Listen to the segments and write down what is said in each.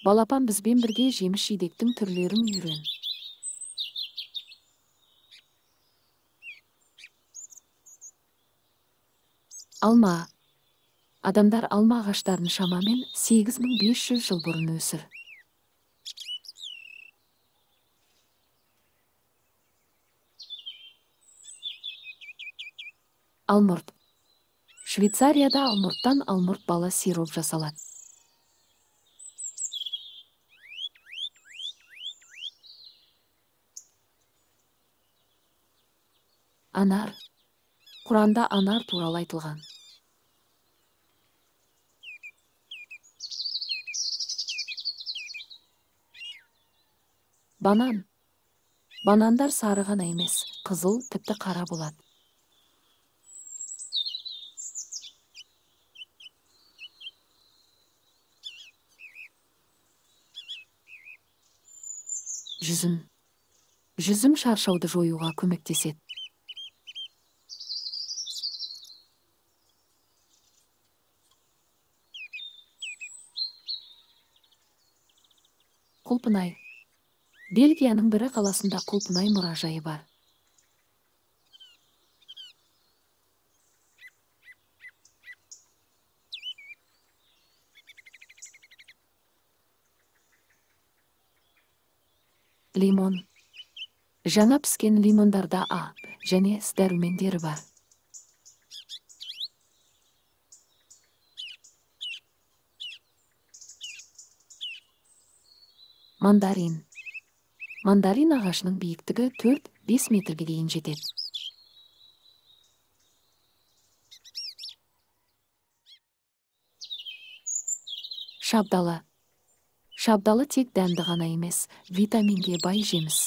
Балапан бізбен бірге жеміс-жидектің түрлерін үйрен. Алма. Адамдар алма ағаштарын шамамен 8500 жыл бұрын өсір. Алмұрт. Швейцарияда алмұрттан алмұрт балы сироп жасалады. Анар. Құранда анар туралы айтылған. Банан. Банандар сары ғана емес, қызыл, тіпті қара болады. Жүзім. Жүзім шаршауды жоюға көмектеседі. Құлпынай. Бельгияның бірі қаласында құлпынай мұражайы бар. Лимон. Жаңа піскен лимондарда А және С дәрумендері бар. Мандарин. Мандарин ағашының биіктігі 4-5 метрге дейін жетеді. Шабдалы. Шабдалы тек дәмді ғана емес, витаминге бай жеміс.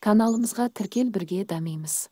Каналымызға тіркел, бірге дамимыз.